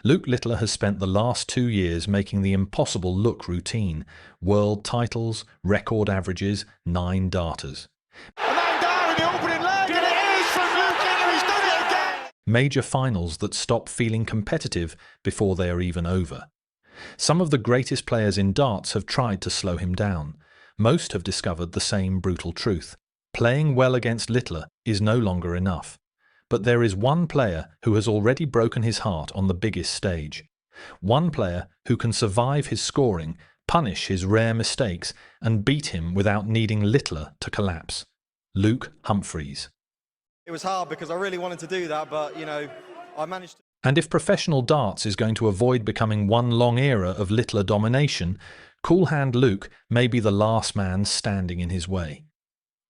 Luke Littler has spent the last 2 years making the impossible look routine. World titles, record averages, 9 darters. A man down in the opening leg, and it is from Luke Littler. He's done it again. Major finals that stop feeling competitive before they are even over. Some of the greatest players in darts have tried to slow him down. Most have discovered the same brutal truth. Playing well against Littler is no longer enough. But there is one player who has already broken his heart on the biggest stage. One player who can survive his scoring, punish his rare mistakes, and beat him without needing Littler to collapse. Luke Humphries. It was hard because I really wanted to do that, but, I managed to. And if professional darts is going to avoid becoming one long era of Littler domination, Cool Hand Luke may be the last man standing in his way.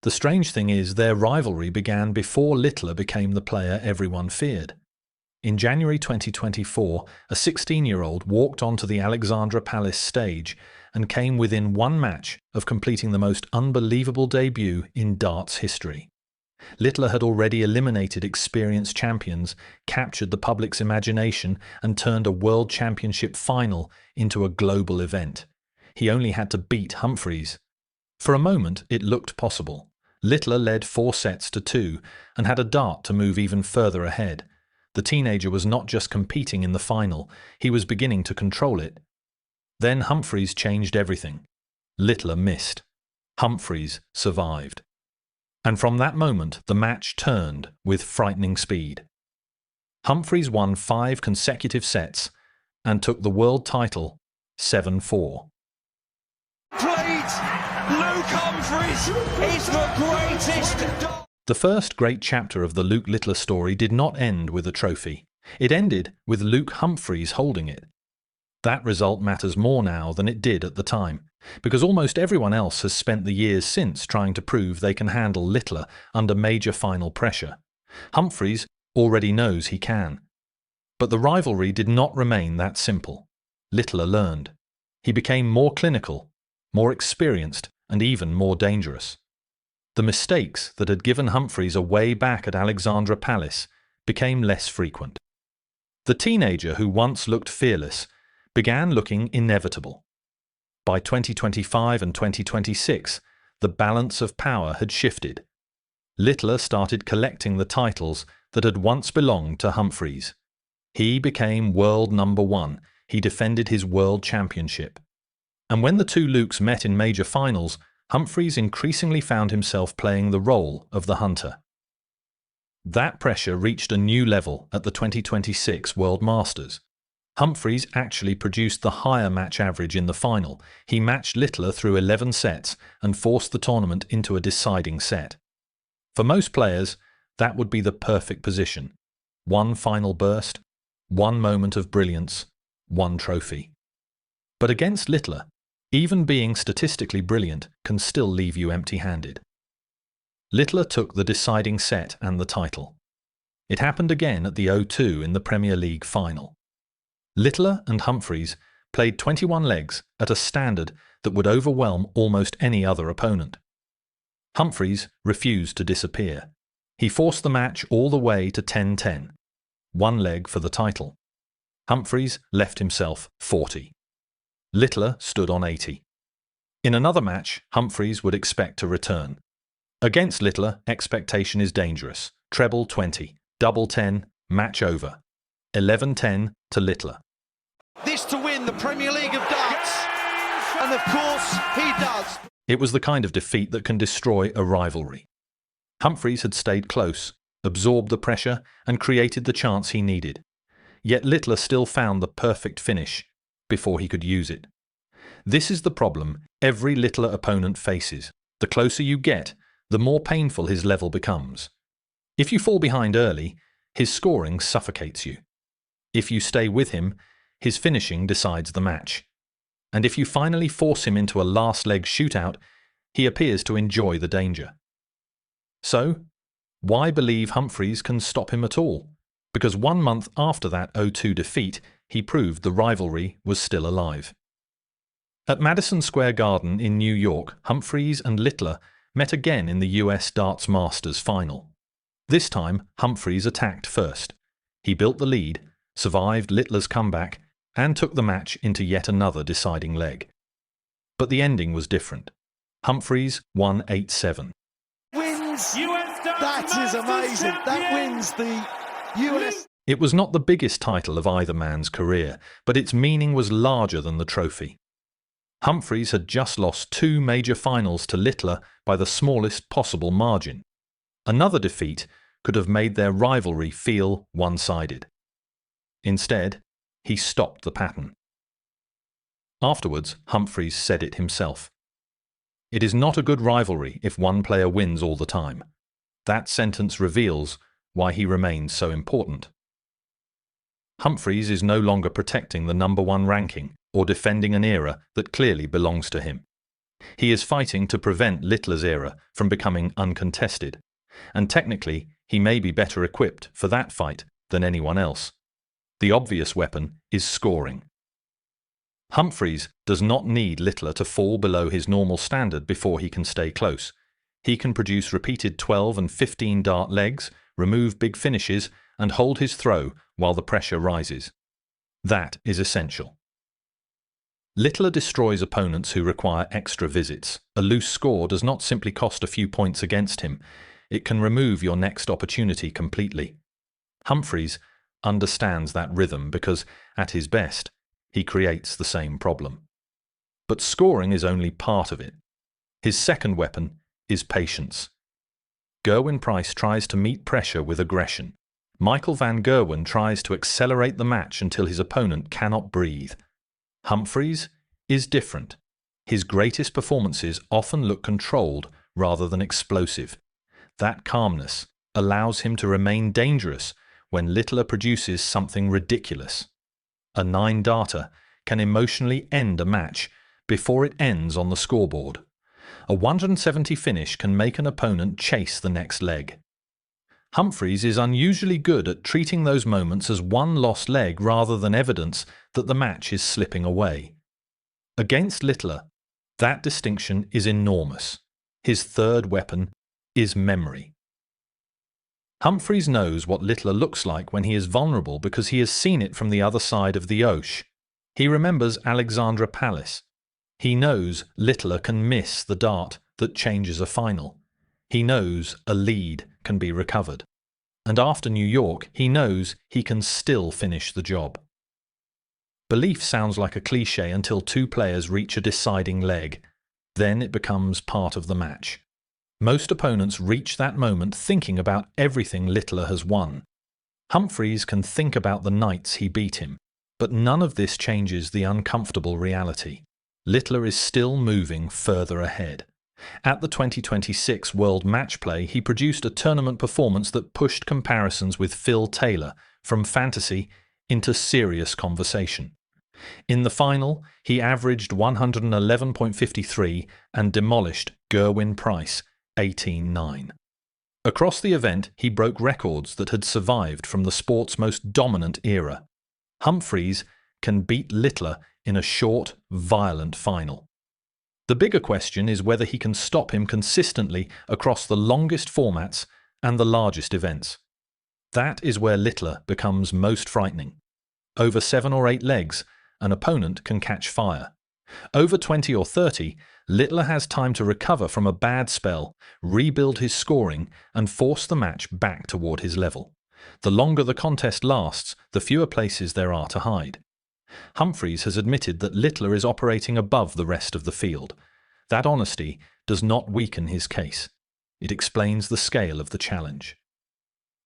The strange thing is their rivalry began before Littler became the player everyone feared. In January 2024, a 16-year-old walked onto the Alexandra Palace stage and came within one match of completing the most unbelievable debut in darts history. Littler had already eliminated experienced champions, captured the public's imagination, and turned a World Championship final into a global event. He only had to beat Humphries. For a moment, it looked possible. Littler led 4-2 and had a dart to move even further ahead. The teenager was not just competing in the final, he was beginning to control it. Then Humphries changed everything. Littler missed. Humphries survived. And from that moment, the match turned with frightening speed. Humphries won 5 consecutive sets and took the world title 7-4. Luke Humphries is the greatest. The first great chapter of the Luke Littler story did not end with a trophy. It ended with Luke Humphries holding it. That result matters more now than it did at the time, because almost everyone else has spent the years since trying to prove they can handle Littler under major final pressure. Humphries already knows he can. But the rivalry did not remain that simple. Littler learned. He became more clinical, more experienced, and even more dangerous. The mistakes that had given Humphries a way back at Alexandra Palace became less frequent. The teenager who once looked fearless began looking inevitable. By 2025 and 2026, the balance of power had shifted. Littler started collecting the titles that had once belonged to Humphries. He became world number 1. He defended his world championship. And when the two Lukes met in major finals, Humphries increasingly found himself playing the role of the hunter. That pressure reached a new level at the 2026 World Masters. Humphries actually produced the higher match average in the final. He matched Littler through 11 sets and forced the tournament into a deciding set. For most players, that would be the perfect position. One final burst, one moment of brilliance, one trophy. But against Littler, even being statistically brilliant can still leave you empty-handed. Littler took the deciding set and the title. It happened again at the O2 in the Premier League final. Littler and Humphries played 21 legs at a standard that would overwhelm almost any other opponent. Humphries refused to disappear. He forced the match all the way to 10-10, one leg for the title. Humphries left himself 40. Littler stood on 80. In another match, Humphries would expect to return. Against Littler, expectation is dangerous. Treble 20, double 10, match over. 11-10 to Littler. This to win the Premier League of darts. And of course, he does. It was the kind of defeat that can destroy a rivalry. Humphries had stayed close, absorbed the pressure, and created the chance he needed. Yet Littler still found the perfect finish before he could use it. This is the problem every Littler opponent faces. The closer you get, the more painful his level becomes. If you fall behind early, his scoring suffocates you. If you stay with him, his finishing decides the match. And if you finally force him into a last-leg shootout, he appears to enjoy the danger. So, why believe Humphries can stop him at all? Because 1 month after that O2 defeat, he proved the rivalry was still alive. At Madison Square Garden in New York, Humphries and Littler met again in the US Darts Masters final. This time, Humphries attacked first. He built the lead, survived Littler's comeback, and took the match into yet another deciding leg. But the ending was different. Humphries won 8-7. Wins. That is amazing. That wins the US. It was not the biggest title of either man's career, but its meaning was larger than the trophy. Humphries had just lost 2 major finals to Littler by the smallest possible margin. Another defeat could have made their rivalry feel one-sided. Instead, he stopped the pattern. Afterwards, Humphries said it himself. "It is not a good rivalry if one player wins all the time." That sentence reveals why he remains so important. Humphries is no longer protecting the #1 ranking or defending an era that clearly belongs to him. He is fighting to prevent Littler's era from becoming uncontested, and technically he may be better equipped for that fight than anyone else. The obvious weapon is scoring. Humphries does not need Littler to fall below his normal standard before he can stay close. He can produce repeated 12 and 15 dart legs, remove big finishes, and hold his throw while the pressure rises. That is essential. Littler destroys opponents who require extra visits. A loose score does not simply cost a few points against him. It can remove your next opportunity completely. Humphries understands that rhythm because, at his best, he creates the same problem. But scoring is only part of it. His second weapon is patience. Gerwyn-Price tries to meet pressure with aggression. Michael van Gerwen tries to accelerate the match until his opponent cannot breathe. Humphries is different. His greatest performances often look controlled rather than explosive. That calmness allows him to remain dangerous when Littler produces something ridiculous. A 9-darter can emotionally end a match before it ends on the scoreboard. A 170 finish can make an opponent chase the next leg. Humphries is unusually good at treating those moments as one lost leg rather than evidence that the match is slipping away. Against Littler, that distinction is enormous. His third weapon is memory. Humphries knows what Littler looks like when he is vulnerable because he has seen it from the other side of the Osh. He remembers Alexandra Palace. He knows Littler can miss the dart that changes a final. He knows a lead can be recovered. And after New York, he knows he can still finish the job. Belief sounds like a cliché until 2 players reach a deciding leg. Then it becomes part of the match. Most opponents reach that moment thinking about everything Littler has won. Humphries can think about the nights he beat him, but none of this changes the uncomfortable reality. Littler is still moving further ahead. At the 2026 World Match Play, he produced a tournament performance that pushed comparisons with Phil Taylor from fantasy into serious conversation. In the final, he averaged 111.53 and demolished Gerwyn-Price 18-9. Across the event, he broke records that had survived from the sport's most dominant era. Humphries can beat Littler in a short, violent final. The bigger question is whether he can stop him consistently across the longest formats and the largest events. That is where Littler becomes most frightening. Over 7 or 8 legs, an opponent can catch fire. Over 20 or 30, Littler has time to recover from a bad spell, rebuild his scoring, and force the match back toward his level. The longer the contest lasts, the fewer places there are to hide. Humphries has admitted that Littler is operating above the rest of the field. That honesty does not weaken his case. It explains the scale of the challenge.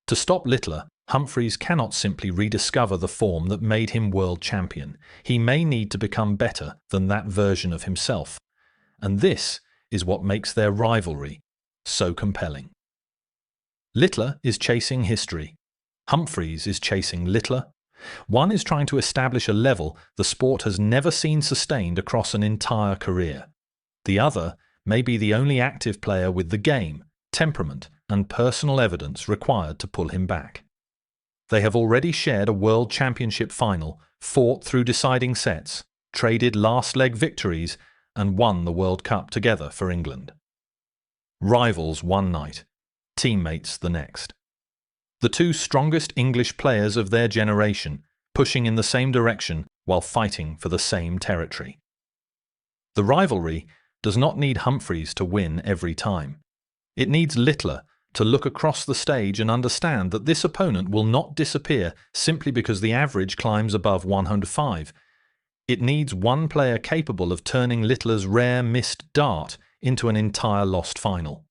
To stop Littler, Humphries cannot simply rediscover the form that made him world champion. He may need to become better than that version of himself. And this is what makes their rivalry so compelling. Littler is chasing history. Humphries is chasing Littler. One is trying to establish a level the sport has never seen sustained across an entire career. The other may be the only active player with the game, temperament, and personal evidence required to pull him back. They have already shared a World Championship final, fought through deciding sets, traded last-leg victories, and won the World Cup together for England. Rivals one night, teammates the next. The 2 strongest English players of their generation, pushing in the same direction while fighting for the same territory. The rivalry does not need Humphries to win every time. It needs Littler to look across the stage and understand that this opponent will not disappear simply because the average climbs above 105. It needs one player capable of turning Littler's rare missed dart into an entire lost final.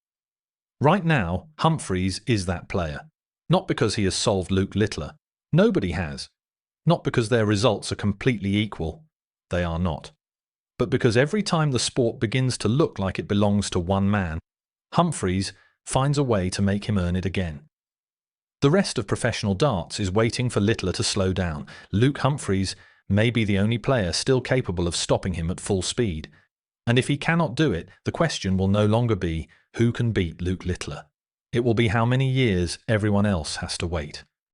Right now, Humphries is that player. Not because he has solved Luke Littler. Nobody has. Not because their results are completely equal. They are not. But because every time the sport begins to look like it belongs to one man, Humphries finds a way to make him earn it again. The rest of professional darts is waiting for Littler to slow down. Luke Humphries may be the only player still capable of stopping him at full speed. And if he cannot do it, the question will no longer be who can beat Luke Littler. It will be how many years everyone else has to wait.